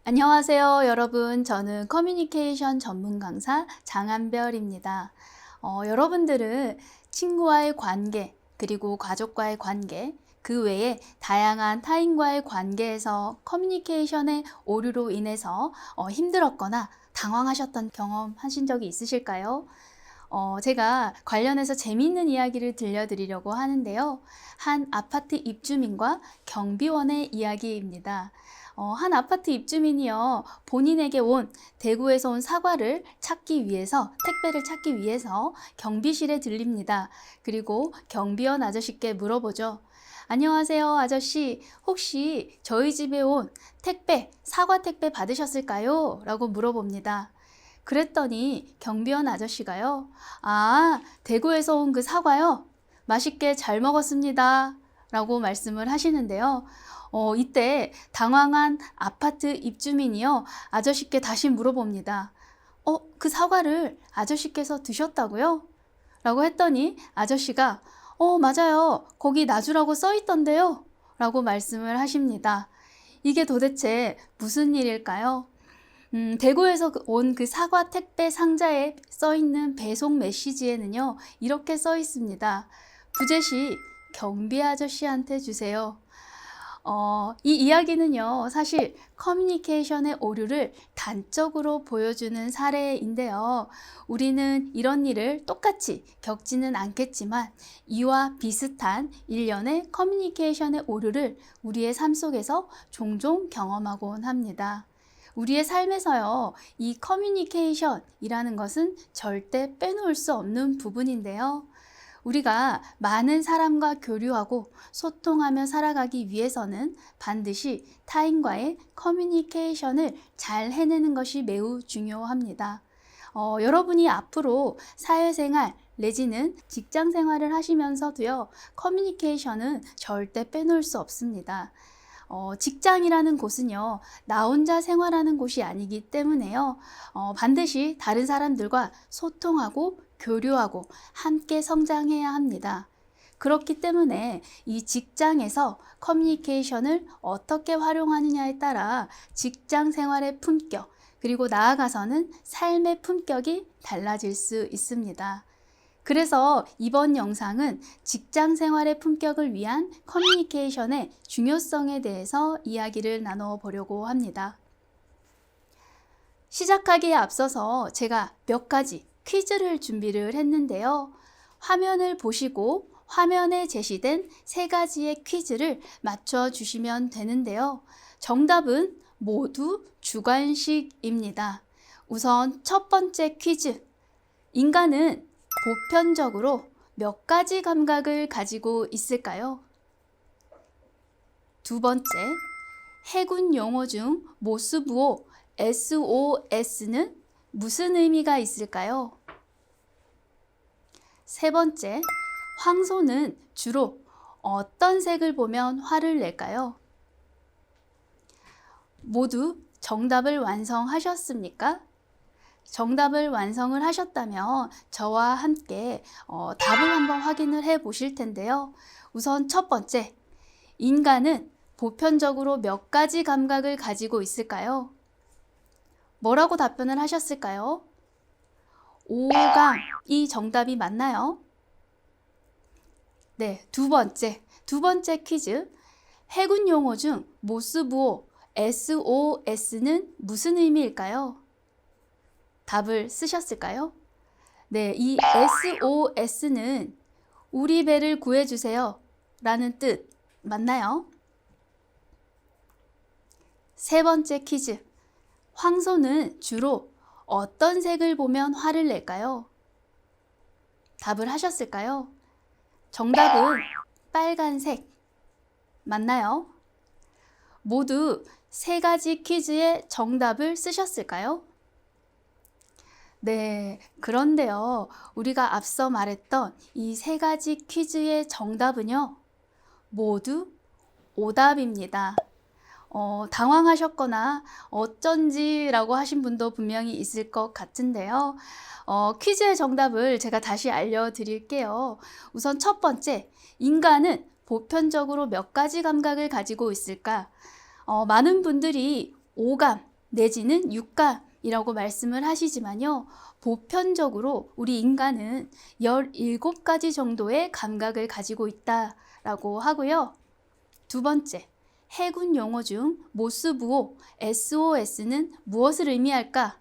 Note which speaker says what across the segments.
Speaker 1: 안녕하세요, 여러분. 저는 커뮤니케이션 전문 강사 장한별입니다. 여러분들은 친구와의 관계, 그리고 가족과의 관계, 그 외에 다양한 타인과의 관계에서 커뮤니케이션의 오류로 인해서 힘들었거나 당황하셨던 경험 하신 적이 있으실까요? 제가 관련해서 재미있는 이야기를 들려드리려고 하는데요. 한 아파트 입주민과 경비원의 이야기입니다. 한 아파트 입주민이요, 본인에게 온 대구에서 온 사과를 찾기 위해서, 택배를 찾기 위해서 경비실에 들립니다. 그리고 경비원 아저씨께 물어보죠. 안녕하세요, 아저씨. 혹시 저희 집에 온 택배, 사과 택배 받으셨을까요? 라고 물어봅니다. 그랬더니 경비원 아저씨가요. 아, 대구에서 온 그 사과요? 맛있게 잘 먹었습니다. 라고 말씀을 하시는데요. 이때 당황한 아파트 입주민이요. 아저씨께 다시 물어봅니다. 그 사과를 아저씨께서 드셨다고요? 라고 했더니 아저씨가 맞아요. 거기 놔주라고 써 있던데요. 라고 말씀을 하십니다. 이게 도대체 무슨 일일까요? 대구에서 온 그 사과 택배 상자에 써 있는 배송 메시지에는요, 이렇게 써 있습니다. 부재시 경비 아저씨한테 주세요. 이 이야기는요, 사실 커뮤니케이션의 오류를 단적으로 보여주는 사례인데요. 우리는 이런 일을 똑같이 겪지는 않겠지만 이와 비슷한 일련의 커뮤니케이션의 오류를 우리의 삶 속에서 종종 경험하곤 합니다. 우리의 삶에서요, 이 커뮤니케이션이라는 것은 절대 빼놓을 수 없는 부분인데요. 우리가 많은 사람과 교류하고 소통하며 살아가기 위해서는 반드시 타인과의 커뮤니케이션을 잘 해내는 것이 매우 중요합니다. 여러분이 앞으로 사회생활 내지는 직장 생활을 하시면서도요, 커뮤니케이션은 절대 빼놓을 수 없습니다. 직장이라는 곳은요, 나 혼자 생활하는 곳이 아니기 때문에요, 반드시 다른 사람들과 소통하고 교류하고 함께 성장해야 합니다. 그렇기 때문에 이 직장에서 커뮤니케이션을 어떻게 활용하느냐에 따라 직장 생활의 품격, 그리고 나아가서는 삶의 품격이 달라질 수 있습니다. 그래서 이번 영상은 직장 생활의 품격을 위한 커뮤니케이션의 중요성에 대해서 이야기를 나눠 보려고 합니다. 시작하기에 앞서서 제가 몇 가지 퀴즈를 준비를 했는데요. 화면을 보시고 화면에 제시된 세 가지의 퀴즈를 맞춰주시면 되는데요. 정답은 모두 주관식입니다. 우선 첫 번째 퀴즈. 인간은 보편적으로 몇 가지 감각을 가지고 있을까요? 두 번째, 해군 용어 중 모스부호 SOS는 무슨 의미가 있을까요? 세 번째, 황소는 주로 어떤 색을 보면 화를 낼까요? 모두 정답을 완성하셨습니까? 정답을 완성을 하셨다면 저와 함께 답을 한번 확인을 해 보실 텐데요. 우선 첫 번째, 인간은 보편적으로 몇 가지 감각을 가지고 있을까요? 뭐라고 답변을 하셨을까요? 5감이 정답이 맞나요? 네, 두 번째 퀴즈. 해군 용어 중 모스부호 SOS는 무슨 의미일까요? 답을 쓰셨을까요? 네, 이 SOS는 우리 배를 구해주세요 라는 뜻 맞나요? 세 번째 퀴즈. 황소는 주로 어떤 색을 보면 화를 낼까요? 답을 하셨을까요? 정답은 빨간색 맞나요? 모두 세 가지 퀴즈의 정답을 쓰셨을까요? 네, 그런데요, 우리가 앞서 말했던 이 세 가지 퀴즈의 정답은요, 모두 오답입니다. 당황하셨거나 어쩐지라고 하신 분도 분명히 있을 것 같은데요. 퀴즈의 정답을 제가 다시 알려드릴게요. 우선 첫 번째, 인간은 보편적으로 몇 가지 감각을 가지고 있을까? 많은 분들이 오감, 내지는 육감이라고 말씀을 하시지만요. 보편적으로 우리 인간은 17가지 정도의 감각을 가지고 있다라고 하고요. 두 번째, 해군 용어 중 모스부호, SOS는 무엇을 의미할까?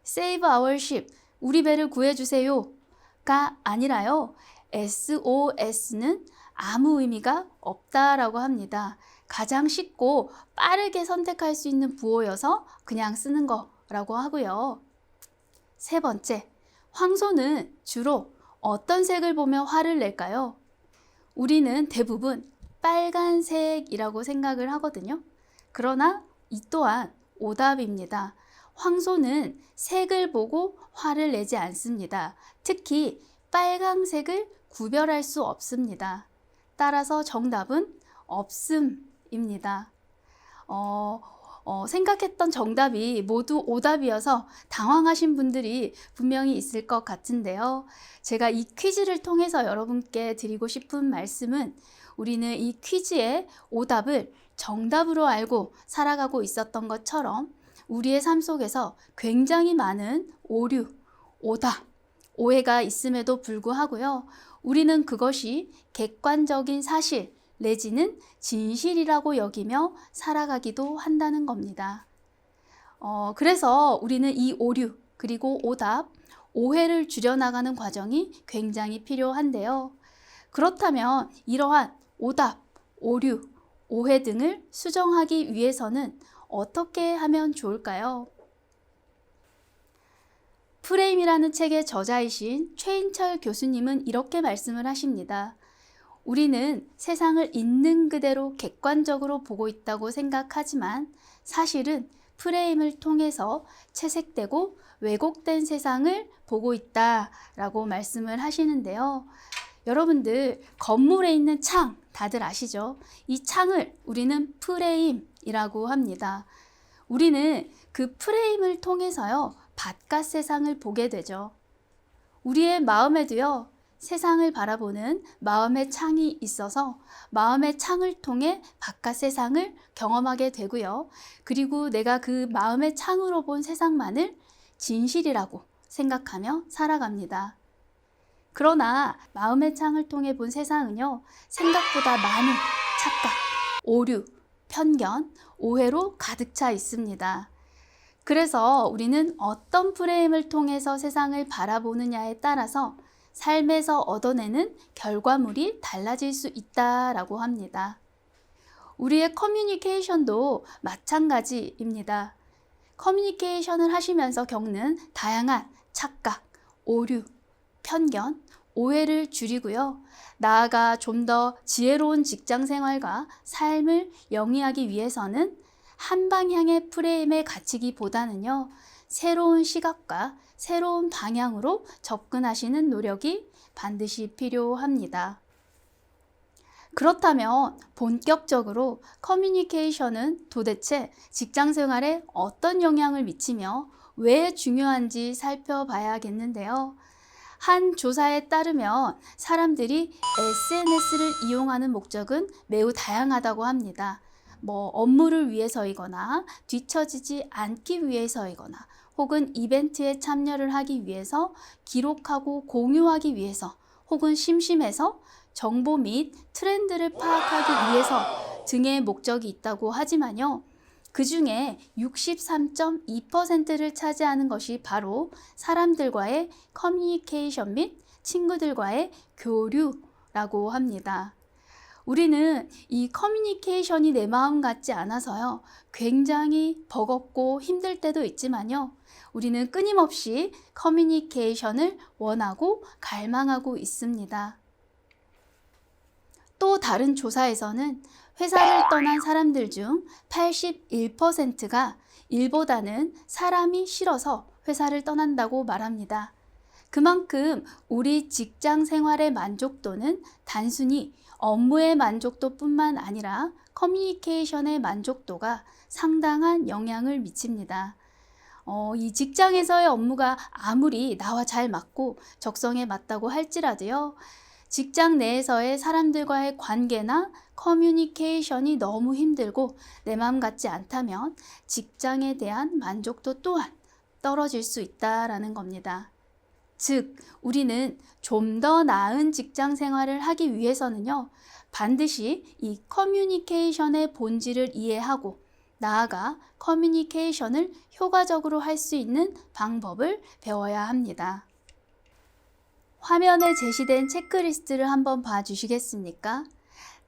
Speaker 1: Save our ship, 우리 배를 구해주세요가 아니라요. SOS는 아무 의미가 없다라고 합니다. 가장 쉽고 빠르게 선택할 수 있는 부호여서 그냥 쓰는 거라고 하고요. 세 번째, 황소는 주로 어떤 색을 보며 화를 낼까요? 우리는 대부분 빨간색이라고 생각을 하거든요. 그러나 이 또한 오답입니다. 황소는 색을 보고 화를 내지 않습니다. 특히 빨강색을 구별할 수 없습니다. 따라서 정답은 없음입니다. 생각했던 정답이 모두 오답이어서 당황하신 분들이 분명히 있을 것 같은데요. 제가 이 퀴즈를 통해서 여러분께 드리고 싶은 말씀은 우리는 이 퀴즈의 오답을 정답으로 알고 살아가고 있었던 것처럼 우리의 삶 속에서 굉장히 많은 오류, 오답, 오해가 있음에도 불구하고요. 우리는 그것이 객관적인 사실 내지는 진실이라고 여기며 살아가기도 한다는 겁니다. 그래서 우리는 이 오류 그리고 오답, 오해를 줄여나가는 과정이 굉장히 필요한데요. 그렇다면 이러한 오답, 오류, 오해 등을 수정하기 위해서는 어떻게 하면 좋을까요? 프레임이라는 책의 저자이신 최인철 교수님은 이렇게 말씀을 하십니다. 우리는 세상을 있는 그대로 객관적으로 보고 있다고 생각하지만 사실은 프레임을 통해서 채색되고 왜곡된 세상을 보고 있다라고 말씀을 하시는데요. 여러분들 건물에 있는 창 다들 아시죠? 이 창을 우리는 프레임이라고 합니다. 우리는 그 프레임을 통해서요. 바깥 세상을 보게 되죠. 우리의 마음에도요. 세상을 바라보는 마음의 창이 있어서 마음의 창을 통해 바깥 세상을 경험하게 되고요. 그리고 내가 그 마음의 창으로 본 세상만을 진실이라고 생각하며 살아갑니다. 그러나 마음의 창을 통해 본 세상은요. 생각보다 많은 착각, 오류, 편견, 오해로 가득 차 있습니다. 그래서 우리는 어떤 프레임을 통해서 세상을 바라보느냐에 따라서 삶에서 얻어내는 결과물이 달라질 수 있다라고 합니다. 우리의 커뮤니케이션도 마찬가지입니다. 커뮤니케이션을 하시면서 겪는 다양한 착각, 오류, 편견, 오해를 줄이고요. 나아가 좀 더 지혜로운 직장 생활과 삶을 영위하기 위해서는 한 방향의 프레임에 갇히기보다는요. 새로운 시각과 새로운 방향으로 접근하시는 노력이 반드시 필요합니다. 그렇다면 본격적으로 커뮤니케이션은 도대체 직장 생활에 어떤 영향을 미치며 왜 중요한지 살펴봐야겠는데요. 한 조사에 따르면 사람들이 SNS를 이용하는 목적은 매우 다양하다고 합니다. 업무를 위해서이거나 뒤처지지 않기 위해서이거나 혹은 이벤트에 참여를 하기 위해서 기록하고 공유하기 위해서 혹은 심심해서 정보 및 트렌드를 파악하기 위해서 등의 목적이 있다고 하지만요. 그 중에 63.2%를 차지하는 것이 바로 사람들과의 커뮤니케이션 및 친구들과의 교류라고 합니다. 우리는 이 커뮤니케이션이 내 마음 같지 않아서요. 굉장히 버겁고 힘들 때도 있지만요. 우리는 끊임없이 커뮤니케이션을 원하고 갈망하고 있습니다. 또 다른 조사에서는 회사를 떠난 사람들 중 81%가 일보다는 사람이 싫어서 회사를 떠난다고 말합니다. 그만큼 우리 직장 생활의 만족도는 단순히 업무의 만족도뿐만 아니라 커뮤니케이션의 만족도가 상당한 영향을 미칩니다. 이 직장에서의 업무가 아무리 나와 잘 맞고 적성에 맞다고 할지라도요. 직장 내에서의 사람들과의 관계나 커뮤니케이션이 너무 힘들고 내 마음 같지 않다면 직장에 대한 만족도 또한 떨어질 수 있다라는 겁니다. 즉, 우리는 좀 더 나은 직장 생활을 하기 위해서는요, 반드시 이 커뮤니케이션의 본질을 이해하고 나아가 커뮤니케이션을 효과적으로 할 수 있는 방법을 배워야 합니다. 화면에 제시된 체크리스트를 한번 봐주시겠습니까?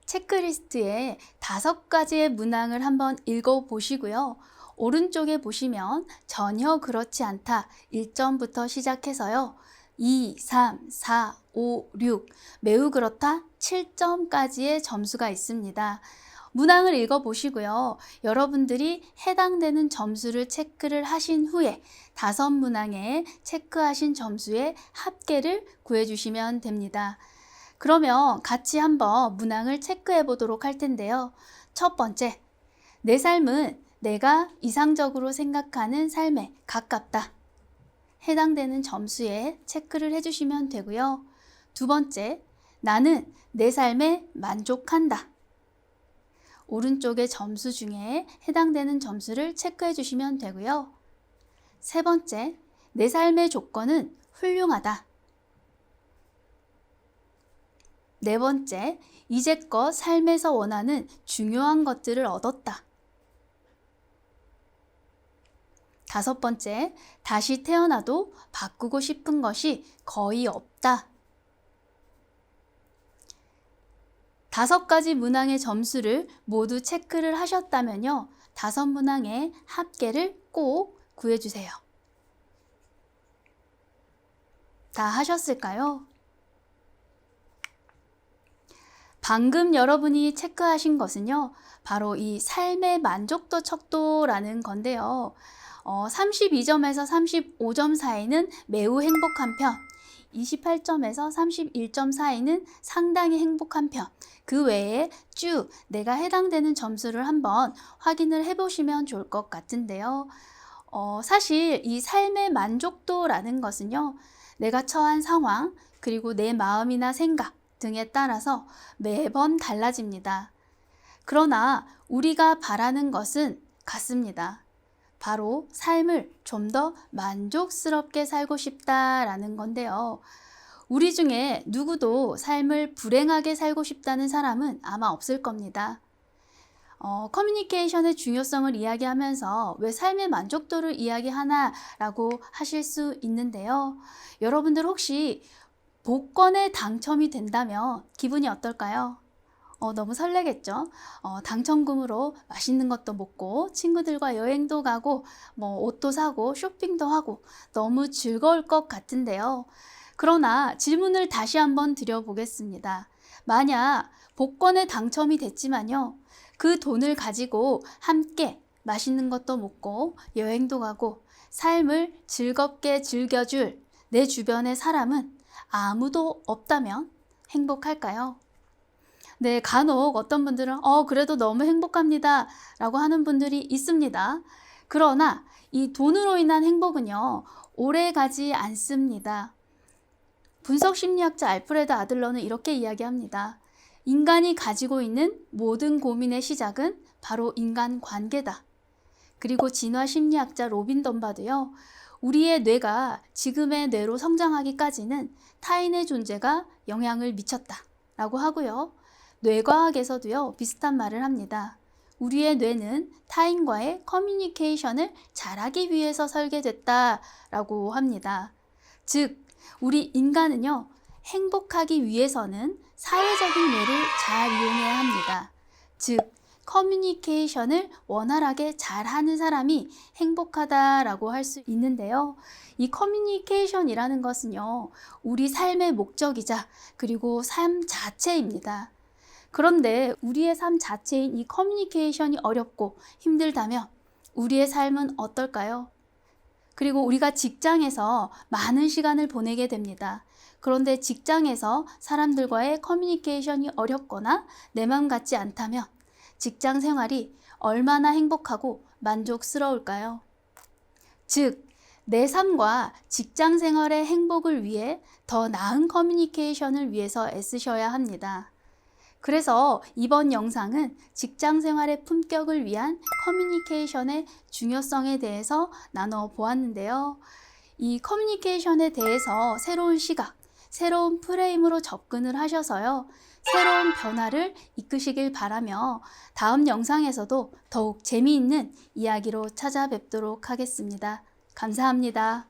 Speaker 1: 체크리스트에 5가지의 문항을 한번 읽어보시고요. 오른쪽에 보시면 전혀 그렇지 않다 1점부터 시작해서요. 2, 3, 4, 5, 6, 매우 그렇다 7점까지의 점수가 있습니다. 문항을 읽어보시고요. 여러분들이 해당되는 점수를 체크를 하신 후에 5문항에 체크하신 점수의 합계를 구해주시면 됩니다. 그러면 같이 한번 문항을 체크해 보도록 할 텐데요. 첫 번째, 내 삶은 내가 이상적으로 생각하는 삶에 가깝다. 해당되는 점수에 체크를 해주시면 되고요. 두 번째, 나는 내 삶에 만족한다. 오른쪽의 점수 중에 해당되는 점수를 체크해 주시면 되고요. 세 번째, 내 삶의 조건은 훌륭하다. 네 번째, 이제껏 삶에서 원하는 중요한 것들을 얻었다. 다섯 번째, 다시 태어나도 바꾸고 싶은 것이 거의 없다. 5가지 문항의 점수를 모두 체크를 하셨다면요. 5문항의 합계를 꼭 구해주세요. 다 하셨을까요? 방금 여러분이 체크하신 것은요. 바로 이 삶의 만족도 척도라는 건데요. 32점에서 35점 사이는 매우 행복한 편, 28점에서 31점 사이는 상당히 행복한 편, 그 외에 쭉 내가 해당되는 점수를 한번 확인을 해보시면 좋을 것 같은데요. 사실 이 삶의 만족도라는 것은요, 내가 처한 상황, 그리고 내 마음이나 생각 등에 따라서 매번 달라집니다. 그러나 우리가 바라는 것은 같습니다. 바로 삶을 좀 더 만족스럽게 살고 싶다라는 건데요. 우리 중에 누구도 삶을 불행하게 살고 싶다는 사람은 아마 없을 겁니다. 커뮤니케이션의 중요성을 이야기하면서 왜 삶의 만족도를 이야기하나라고 하실 수 있는데요. 여러분들 혹시 복권에 당첨이 된다면 기분이 어떨까요? 너무 설레겠죠? 당첨금으로 맛있는 것도 먹고 친구들과 여행도 가고 옷도 사고 쇼핑도 하고 너무 즐거울 것 같은데요. 그러나 질문을 다시 한번 드려보겠습니다. 만약 복권에 당첨이 됐지만요. 그 돈을 가지고 함께 맛있는 것도 먹고 여행도 가고 삶을 즐겁게 즐겨줄 내 주변의 사람은 아무도 없다면 행복할까요? 네, 간혹 어떤 분들은 그래도 너무 행복합니다 라고 하는 분들이 있습니다. 그러나 이 돈으로 인한 행복은요, 오래 가지 않습니다. 분석심리학자 알프레드 아들러는 이렇게 이야기합니다. 인간이 가지고 있는 모든 고민의 시작은 바로 인간관계다. 그리고 진화심리학자 로빈 덤바도요, 우리의 뇌가 지금의 뇌로 성장하기까지는 타인의 존재가 영향을 미쳤다 라고 하고요. 뇌과학에서도요, 비슷한 말을 합니다. 우리의 뇌는 타인과의 커뮤니케이션을 잘하기 위해서 설계됐다라고 합니다. 즉, 우리 인간은요, 행복하기 위해서는 사회적인 뇌를 잘 이용해야 합니다. 즉, 커뮤니케이션을 원활하게 잘하는 사람이 행복하다라고 할 수 있는데요. 이 커뮤니케이션이라는 것은요, 우리 삶의 목적이자 그리고 삶 자체입니다. 그런데 우리의 삶 자체인 이 커뮤니케이션이 어렵고 힘들다면 우리의 삶은 어떨까요? 그리고 우리가 직장에서 많은 시간을 보내게 됩니다. 그런데 직장에서 사람들과의 커뮤니케이션이 어렵거나 내 맘 같지 않다면 직장 생활이 얼마나 행복하고 만족스러울까요? 즉, 내 삶과 직장 생활의 행복을 위해 더 나은 커뮤니케이션을 위해서 애쓰셔야 합니다. 그래서 이번 영상은 직장 생활의 품격을 위한 커뮤니케이션의 중요성에 대해서 나눠 보았는데요. 이 커뮤니케이션에 대해서 새로운 시각, 새로운 프레임으로 접근을 하셔서요. 새로운 변화를 이끄시길 바라며 다음 영상에서도 더욱 재미있는 이야기로 찾아뵙도록 하겠습니다. 감사합니다.